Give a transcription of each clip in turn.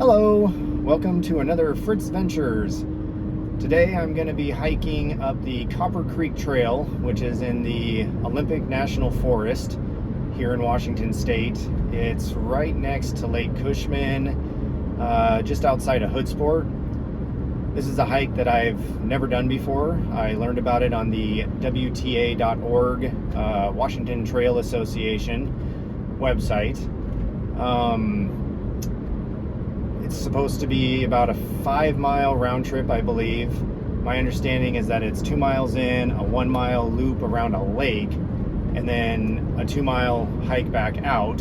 Hello, welcome to another Fritz Ventures. Today I'm going to be hiking up the Copper Creek Trail, which is in the Olympic National Forest here in Washington State. It's right next to Lake Cushman, just outside of Hoodsport. This is a hike that I've never done before. I learned about it on the WTA.org, Washington Trail Association website. It's supposed to be about a 5-mile round trip, I believe. My understanding is that it's 2 miles in, a 1-mile loop around a lake, and then a 2-mile hike back out.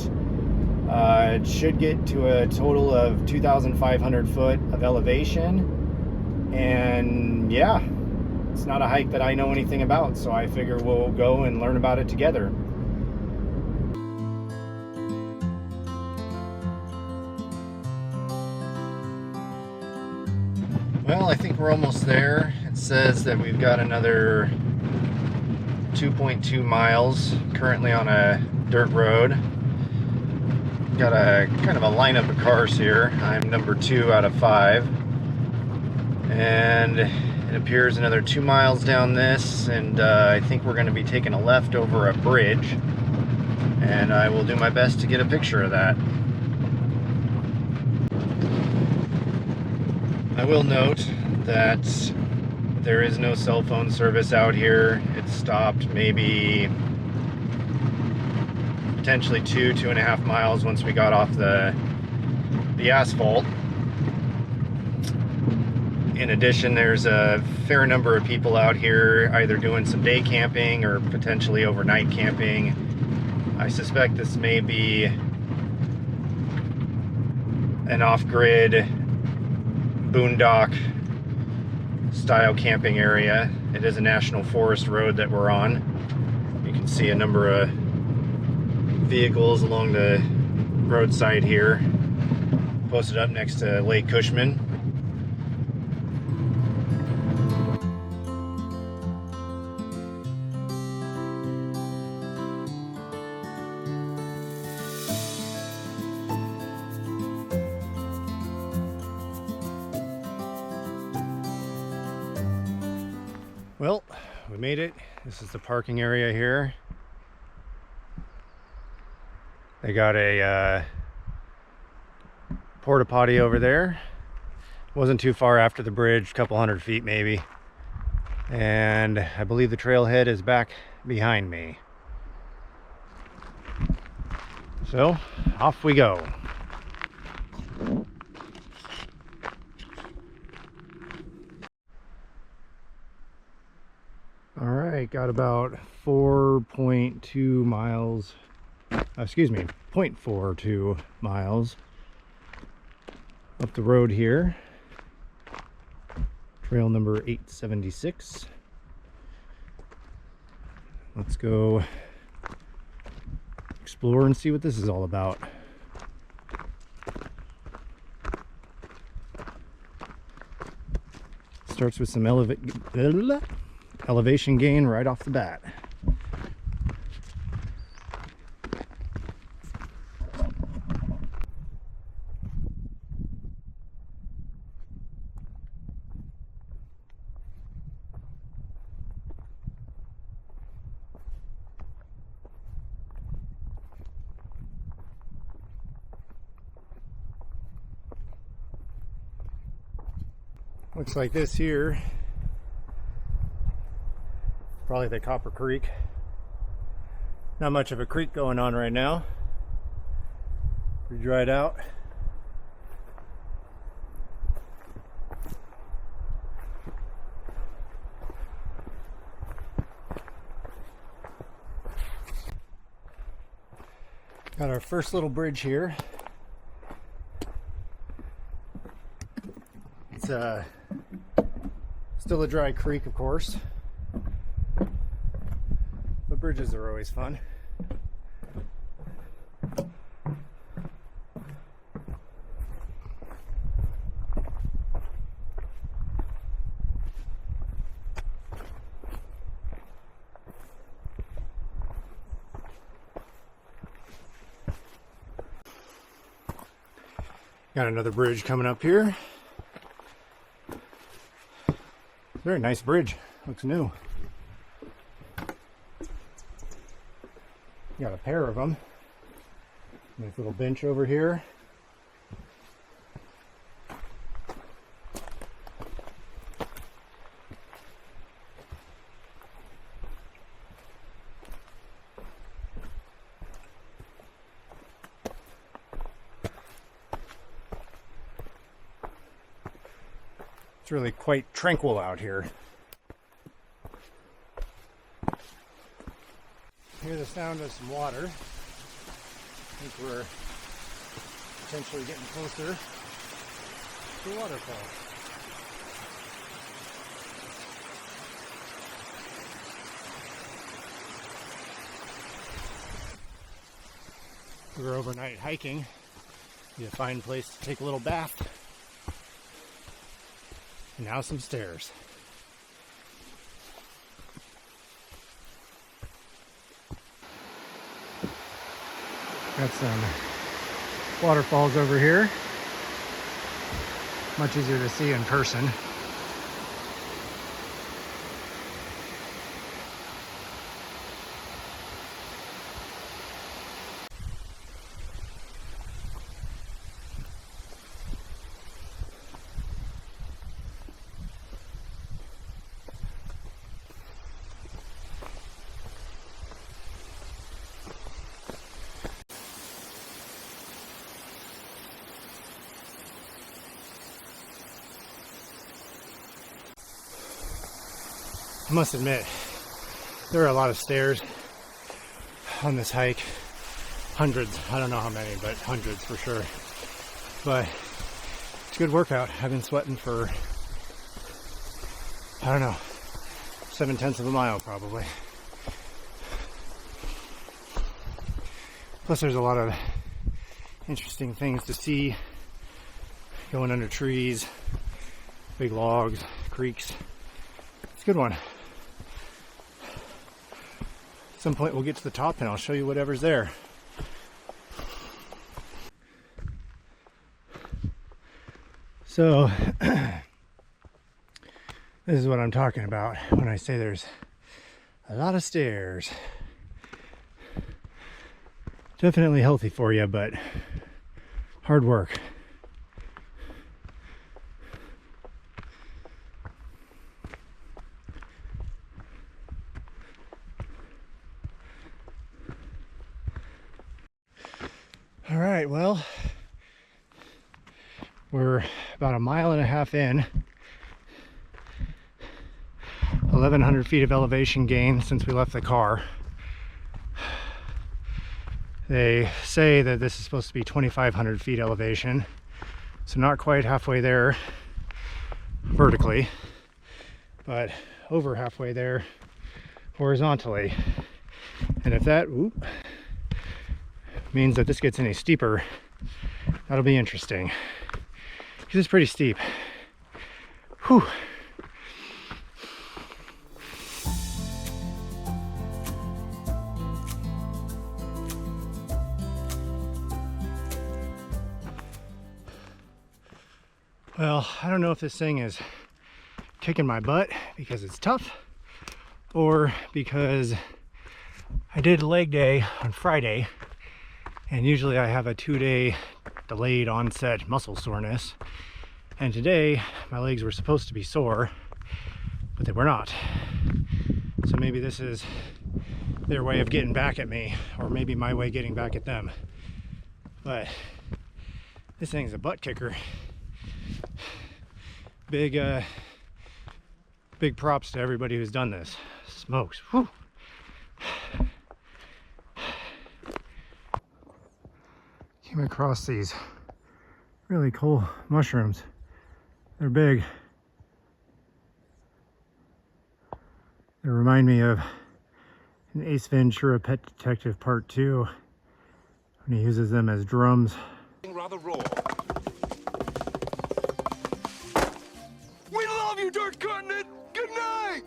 It should get to a total of 2,500 foot of elevation. And yeah, it's not a hike that I know anything about, so I figure we'll go and learn about it together. Well, I think we're almost there. It says that we've got another 2.2 miles currently on a dirt road. Got a kind of a lineup of cars here. I'm number 2 out of 5. And it appears another 2 miles down this, and I think we're going to be taking a left over a bridge. And I will do my best to get a picture of that. I will note that there is no cell phone service out here. It stopped maybe potentially 2.5 miles once we got off the asphalt. In addition, there's a fair number of people out here either doing some day camping or potentially overnight camping. I suspect this may be an off-grid boondock style camping area. It is a national forest road that we're on. You can see a number of vehicles along the roadside here, posted up next to Lake Cushman. Well, we made it. This is the parking area here. They got a porta potty over there. Wasn't too far after the bridge, a couple hundred feet maybe. And I believe the trailhead is back behind me. So, off we go. All right, got about 4.2 miles, excuse me, 0.42 miles up the road here. Trail number 876. Let's go explore and see what this is all about. Starts with some elevation gain right off the bat. Looks like this here, probably the Copper Creek. Not much of a creek going on right now. Pretty dried out. Got our first little bridge here. It's still a dry creek, of course. But bridges are always fun. Got another bridge coming up here. Very nice bridge. Looks new. Got a pair of them. Nice little bench over here. It's really quite tranquil out here. Hear the sound of some water. I think we're potentially getting closer to a waterfall. We were overnight hiking. Be a fine place to take a little bath. And now some stairs. Got some waterfalls over here. Much easier to see in person. I must admit, there are a lot of stairs on this hike. Hundreds, I don't know how many, but hundreds for sure. But it's a good workout. I've been sweating for, I don't know, 7/10 of a mile probably. Plus there's a lot of interesting things to see. Going under trees, big logs, creeks. It's a good one. At some point we'll get to the top and I'll show you whatever's there. So this is what I'm talking about when I say there's a lot of stairs. Definitely healthy for you, but hard work. All right, well, we're about 1.5 miles in. 1,100 feet of elevation gain since we left the car. They say that this is supposed to be 2,500 feet elevation, so not quite halfway there vertically, but over halfway there horizontally. And if that means that this gets any steeper, that'll be interesting, because it's pretty steep. Whew. Well, I don't know if this thing is kicking my butt because it's tough, or because I did leg day on Friday, and usually I have a 2-day delayed onset muscle soreness, and today my legs were supposed to be sore, but they were not. So maybe this is their way of getting back at me, or maybe my way getting back at them. But this thing's a butt kicker. Big props to everybody who's done this. Smokes. Whew. Came across these really cool mushrooms. They're big. They remind me of an Ace Ventura Pet Detective Part 2 when he uses them as drums. Rather raw. We love you, Dirt Continent. Good night.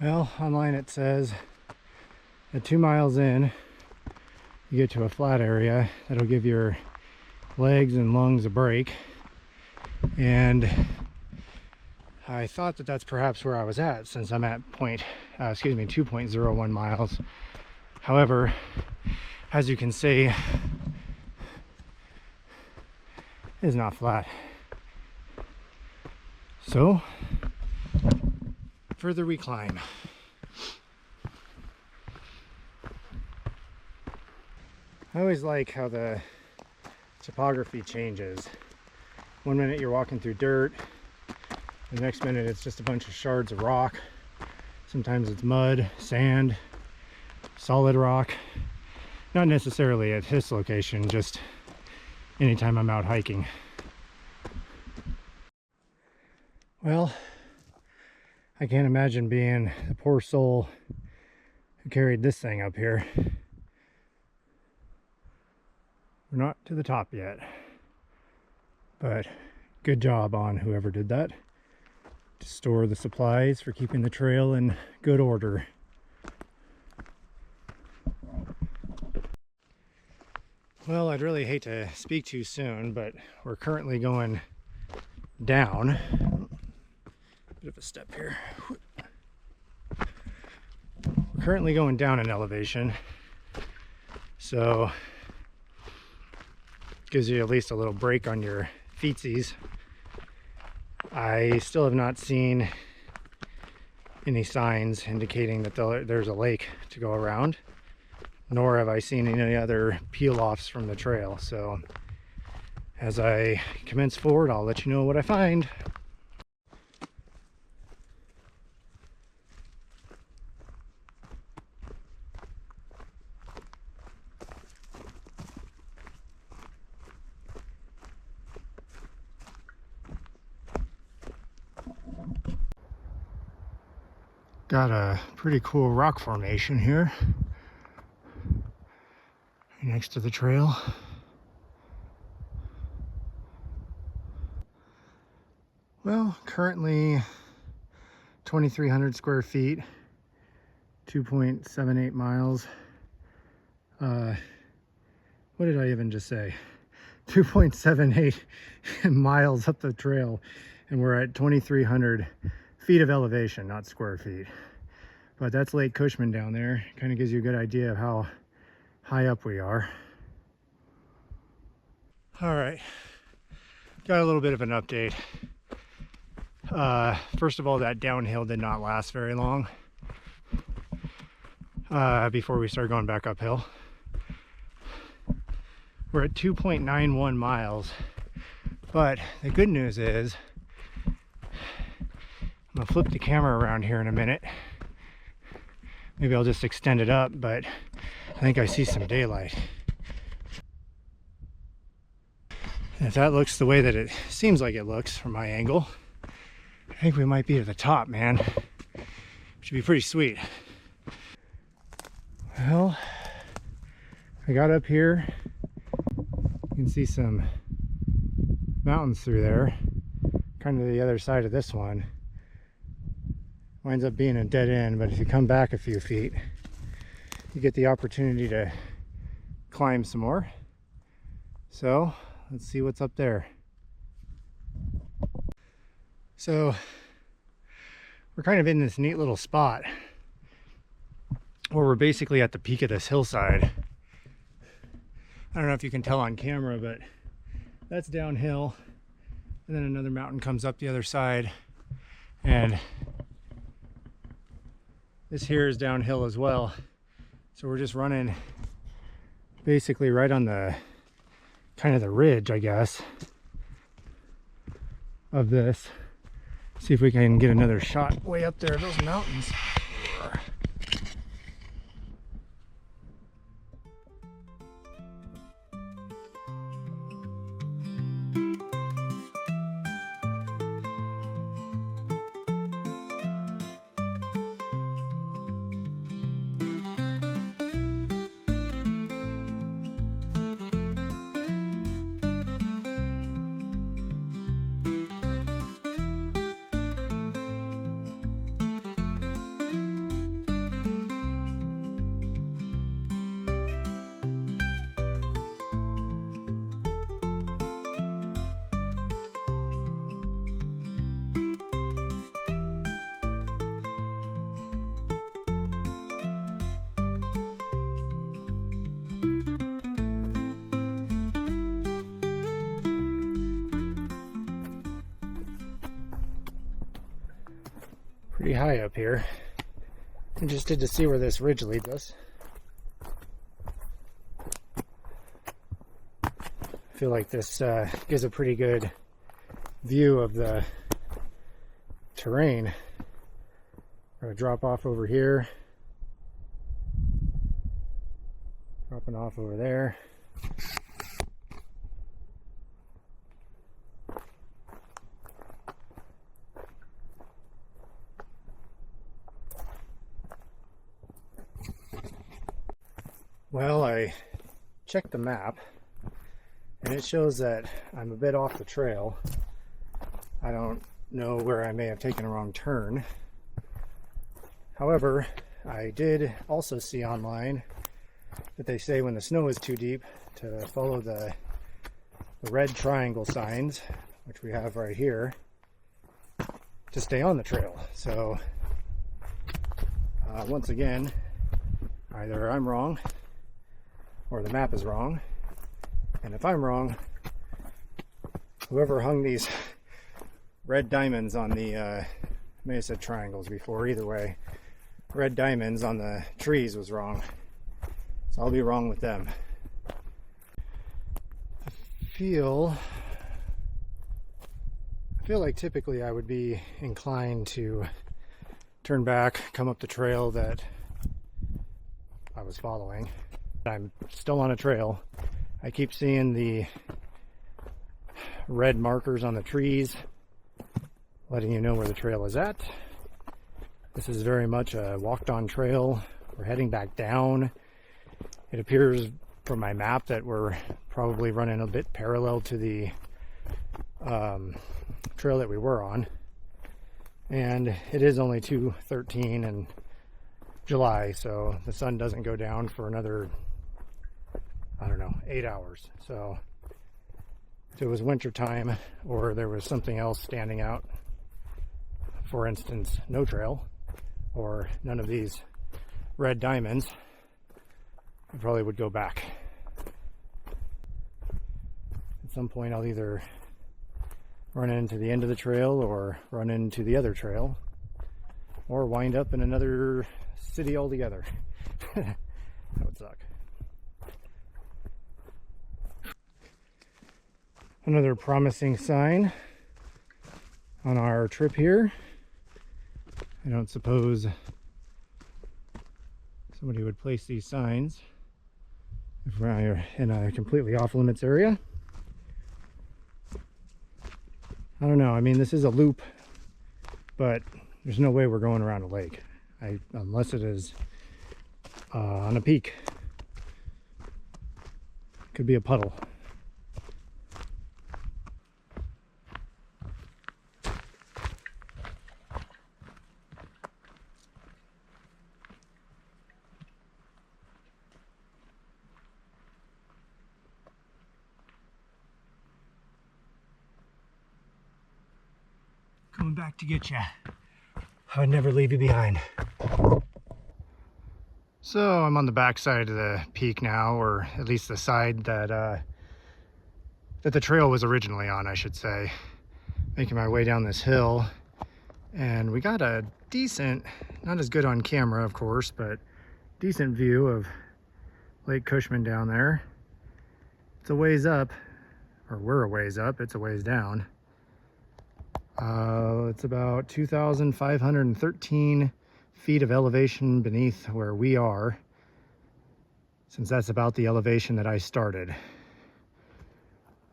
Well, online it says that 2 miles in, you get to a flat area that'll give your legs and lungs a break, and I thought that that's perhaps where I was at, since I'm at 2.01 miles. However, as you can see, it is not flat. So further we climb. I always like how the topography changes. One minute you're walking through dirt, the next minute it's just a bunch of shards of rock. Sometimes it's mud, sand, solid rock. Not necessarily at this location, just anytime I'm out hiking. Well, I can't imagine being the poor soul who carried this thing up here. We're not to the top yet, but good job on whoever did that to store the supplies for keeping the trail in good order. Well, I'd really hate to speak too soon, but we're currently going down. Bit of a step here. We're currently going down in elevation, so gives you at least a little break on your feetsies. I still have not seen any signs indicating that there's a lake to go around, nor have I seen any other peel-offs from the trail. So as I commence forward, I'll let you know what I find. Got a pretty cool rock formation here next to the trail. Well, currently 2,300 square feet, 2.78 miles. What did I even just say? 2.78 miles up the trail, and we're at 2,300 feet of elevation, not square feet. But that's Lake Cushman down there. Kind of gives you a good idea of how high up we are. All right, got a little bit of an update. First of all, that downhill did not last very long before we started going back uphill. We're at 2.91 miles, but the good news is, I'm gonna flip the camera around here in a minute. Maybe I'll just extend it up, but I think I see some daylight. And if that looks the way that it seems like it looks from my angle, I think we might be at the top, man. Should be pretty sweet. Well, I got up here. You can see some mountains through there, kind of the other side of this one. Winds up being a dead end, but if you come back a few feet, you get the opportunity to climb some more. So let's see what's up there. So we're kind of in this neat little spot where we're basically at the peak of this hillside. I don't know if you can tell on camera, but that's downhill, and then another mountain comes up the other side, and this here is downhill as well. So we're just running basically right on the kind of the ridge, I guess, of this. See if we can get another shot way up there of those mountains. Pretty high up here. Interested to see where this ridge leads us. I feel like this gives a pretty good view of the terrain. We're going to drop off over here. Dropping off over there. Well, I checked the map and it shows that I'm a bit off the trail. I don't know where I may have taken a wrong turn. However, I did also see online that they say when the snow is too deep to follow the red triangle signs, which we have right here, to stay on the trail. So once again, either I'm wrong or the map is wrong, and if I'm wrong, whoever hung these red diamonds on the I may have said triangles before, either way, red diamonds on the trees was wrong. So I'll be wrong with them. I feel like typically I would be inclined to turn back, come up the trail that I was following. I'm still on a trail. I keep seeing the red markers on the trees letting you know where the trail is at. This is very much a walked-on trail. We're heading back down. It appears from my map that we're probably running a bit parallel to the trail that we were on. And it is only 2:13 in July, so the sun doesn't go down for another, I don't know, 8 hours. So if it was winter time or there was something else standing out, for instance, no trail or none of these red diamonds, I probably would go back. At some point I'll either run into the end of the trail or run into the other trail or wind up in another city altogether. That would suck. Another promising sign on our trip here. I don't suppose somebody would place these signs if we're in a completely off limits area. I don't know. I mean, this is a loop, but there's no way we're going around a lake, unless it is on a peak. Could be a puddle. Coming back to get you. I would never leave you behind. So I'm on the back side of the peak now, or at least the side that that the trail was originally on, I should say. Making my way down this hill, and we got a decent, not as good on camera of course, but decent view of Lake Cushman down there. It's a ways up, or we're a ways up, it's a ways down. It's about 2,513 feet of elevation beneath where we are, since that's about the elevation that I started.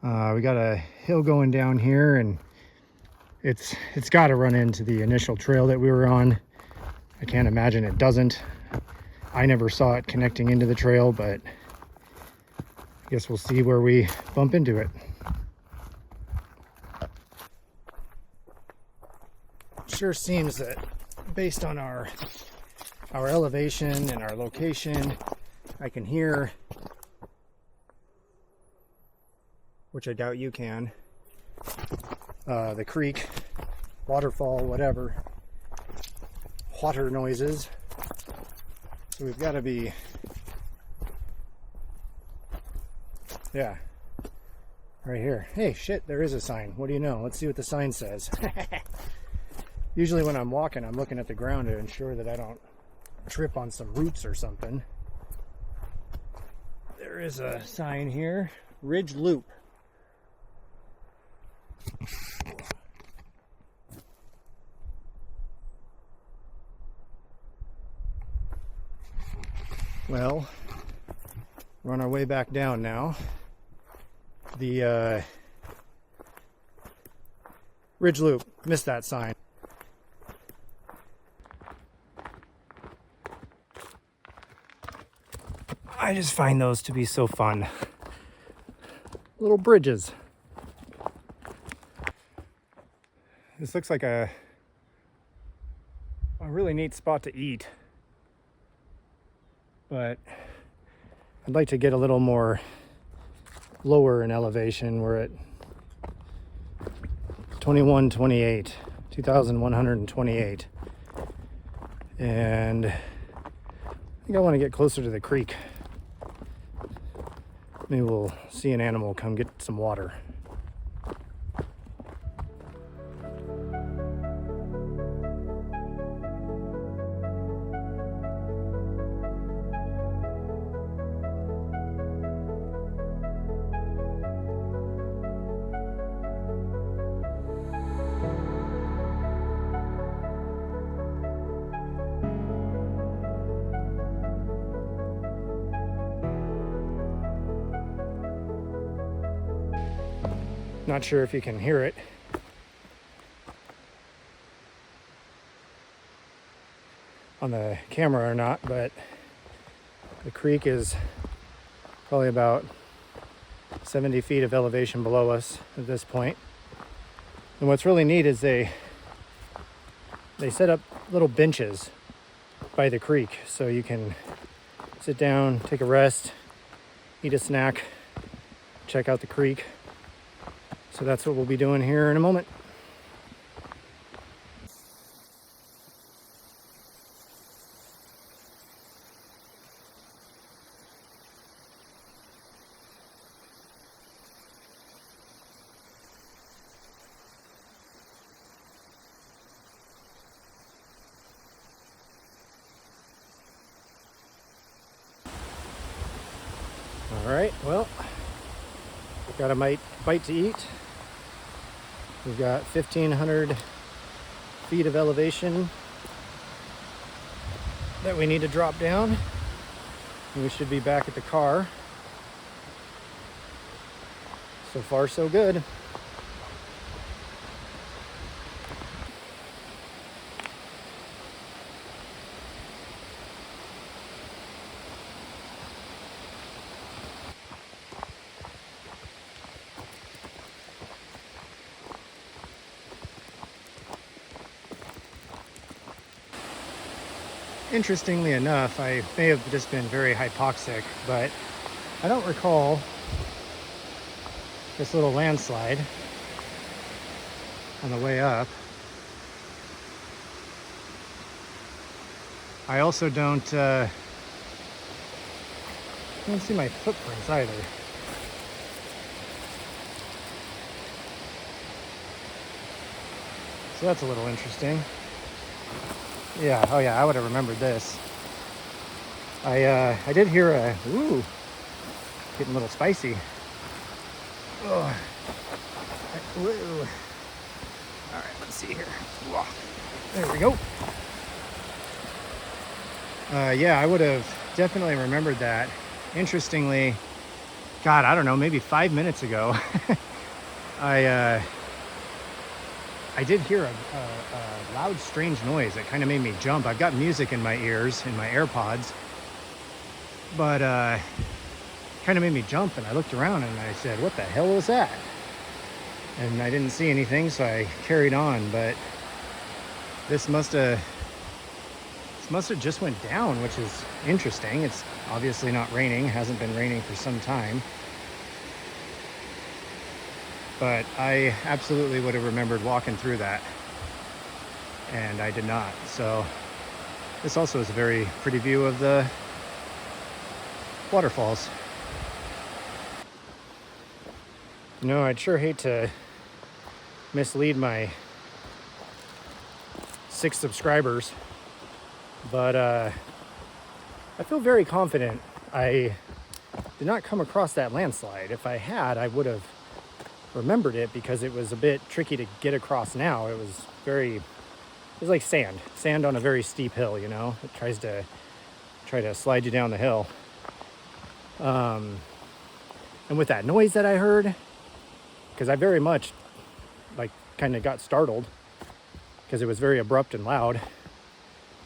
We got a hill going down here, and it's got to run into the initial trail that we were on. I can't imagine it doesn't. I never saw it connecting into the trail, but I guess we'll see where we bump into it. Sure seems that based on our elevation and our location, I can hear, which I doubt you can, the creek, waterfall, whatever, water noises. So we've got to be Yeah. Right here. Hey, shit, there is a sign. What do you know? Let's see what the sign says. Usually when I'm walking, I'm looking at the ground to ensure that I don't trip on some roots or something. There is a sign here. Ridge Loop. Well, we're on our way back down now. The Ridge Loop. Missed that sign. I just find those to be so fun. Little bridges. This looks like a really neat spot to eat. But I'd like to get a little more lower in elevation. We're at 2,128. And I think I want to get closer to the creek. Maybe we'll see an animal come get some water. Not sure if you can hear it. On the camera or not, but the creek is probably about 70 feet of elevation below us at this point. And what's really neat is they set up little benches by the creek so you can sit down, take a rest, eat a snack, check out the creek. So that's what we'll be doing here in a moment. All right, well, we've got a bite to eat. We've got 1,500 feet of elevation that we need to drop down. And we should be back at the car. So far, so good. Interestingly enough, I may have just been very hypoxic, but I don't recall this little landslide on the way up. I also don't see my footprints either. So that's a little interesting. Yeah, oh yeah, I would have remembered this. I did hear a, ooh, getting a little spicy. Oh, woo. All right, let's see here. There we go. Yeah, I would have definitely remembered that. Interestingly, God, I don't know, maybe 5 minutes ago, I did hear a loud, strange noise that kind of made me jump. I've got music in my ears, in my AirPods, but kind of made me jump, and I looked around and I said, what the hell was that? And I didn't see anything, so I carried on, but this must have just went down, which is interesting. It's obviously not raining, hasn't been raining for some time. But I absolutely would have remembered walking through that, and I did not. So this also is a very pretty view of the waterfalls. You know, I'd sure hate to mislead my 6 subscribers, but I feel very confident I did not come across that landslide. If I had, I would have remembered it because it was a bit tricky to get across now. It was like sand on a very steep hill, you know. It try to slide you down the hill. And with that noise that I heard, because I very much like kind of got startled because it was very abrupt and loud,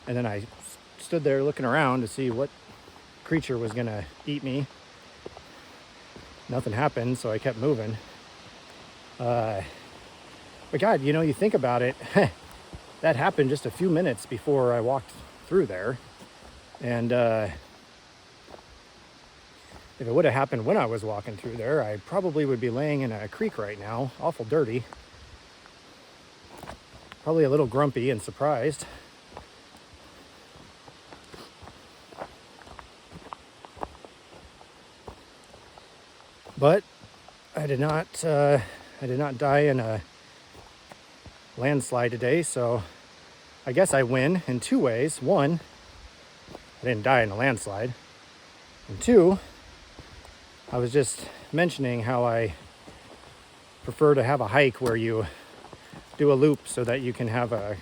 and then I stood there looking around to see what creature was gonna eat me. Nothing happened, so I kept moving. But God, you know, you think about it, that happened just a few minutes before I walked through there. And if it would have happened when I was walking through there, I probably would be laying in a creek right now, awful dirty. Probably a little grumpy and surprised. But I did not die in a landslide today, so I guess I win in 2 ways. 1, I didn't die in a landslide. And 2, I was just mentioning how I prefer to have a hike where you do a loop so that you can have a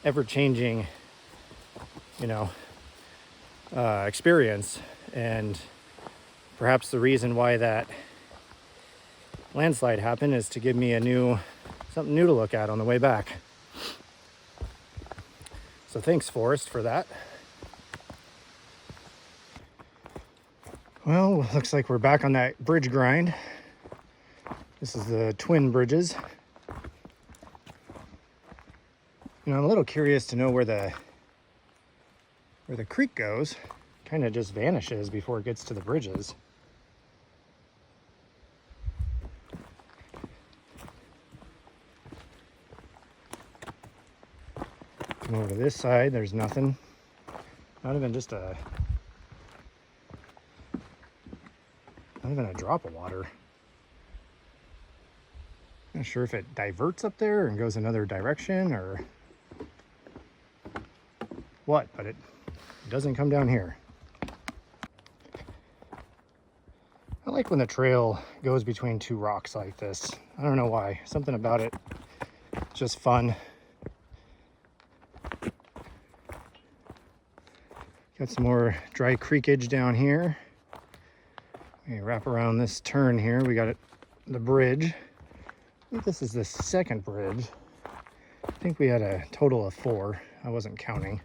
ever-changing, you know, experience. And perhaps the reason why that landslide happened is to give me something new to look at on the way back. So thanks, Forrest, for that. Well, looks like we're back on that bridge grind. This is the twin bridges. You know, I'm a little curious to know where the creek goes. Kind of just vanishes before it gets to the bridges. Come over to this side, there's nothing. Not even a drop of water. Not sure if it diverts up there and goes another direction or what, but it doesn't come down here. I like when the trail goes between 2 rocks like this. I don't know why. Something about it. It's just fun. Got some more dry creekage down here. We wrap around this turn here. We got the bridge. I think this is the second bridge. I think we had a total of 4. I wasn't counting.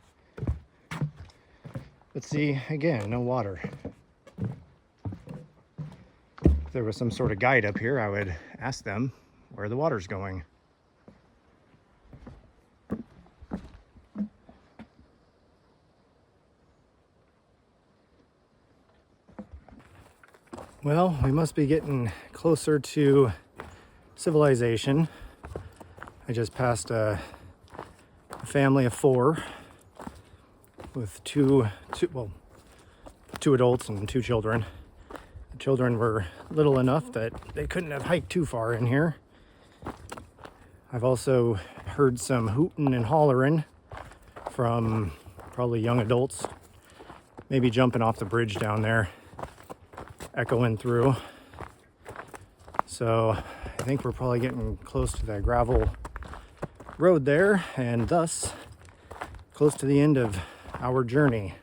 But see, again, no water. If there was some sort of guide up here, I would ask them where the water's going. Well, we must be getting closer to civilization. I just passed a family of 4 with two adults and 2 children. The children were little enough that they couldn't have hiked too far in here. I've also heard some hooting and hollering from probably young adults, maybe jumping off the bridge down there, echoing through. So I think we're probably getting close to the gravel road there, and thus close to the end of our journey.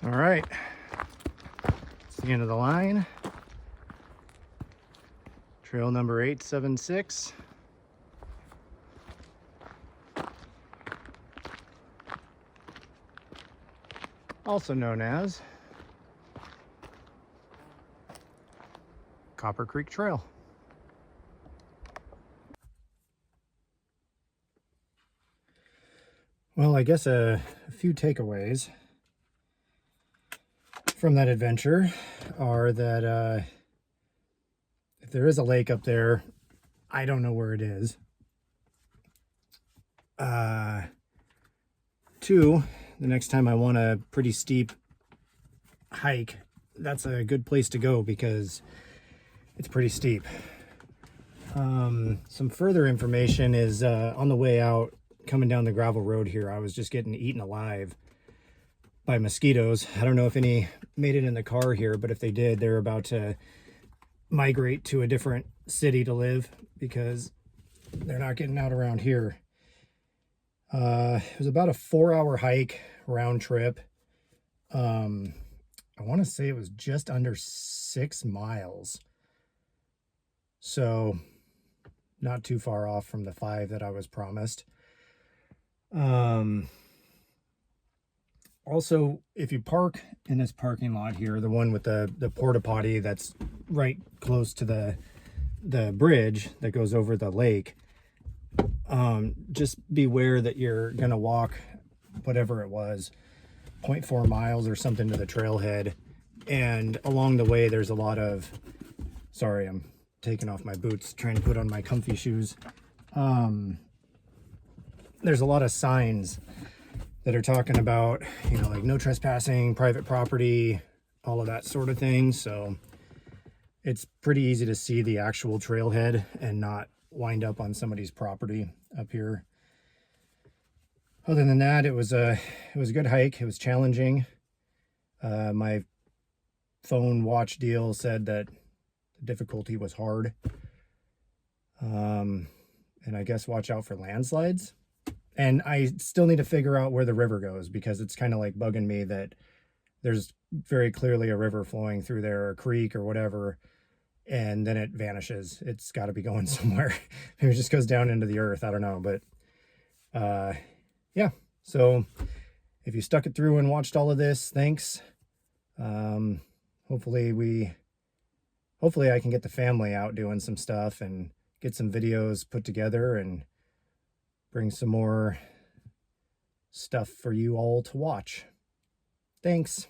All right, it's the end of the line. Trail number 876. Also known as Copper Creek Trail. Well, I guess a few takeaways from that adventure are that if there is a lake up there, I don't know where it is. 2, the next time I want a pretty steep hike, that's a good place to go because it's pretty steep. Some further information is on the way out, coming down the gravel road here, I was just getting eaten alive by mosquitoes. I don't know if any made it in the car here, but if they did, they're about to migrate to a different city to live because they're not getting out around here. It was about a 4-hour hike round trip. I want to say it was just under 6 miles. So not too far off from the 5 that I was promised. Also, if you park in this parking lot here, the one with the porta potty that's right close to the bridge that goes over the lake, just beware that you're gonna walk whatever it was, 0.4 miles or something to the trailhead, and along the way there's a lot of, sorry, I'm taking off my boots trying to put on my comfy shoes. There's a lot of signs that are talking about, you know, like no trespassing, private property, all of that sort of thing. So it's pretty easy to see the actual trailhead and not wind up on somebody's property up here. Other than that, it was a good hike. It was challenging. My phone watch deal said that the difficulty was hard. And I guess watch out for landslides. And I still need to figure out where the river goes because it's kind of like bugging me that there's very clearly a river flowing through there, or a creek or whatever, and then it vanishes. It's got to be going somewhere. Maybe it just goes down into the earth. I don't know. But yeah, so if you stuck it through and watched all of this, thanks. Hopefully I can get the family out doing some stuff and get some videos put together and bring some more stuff for you all to watch. Thanks.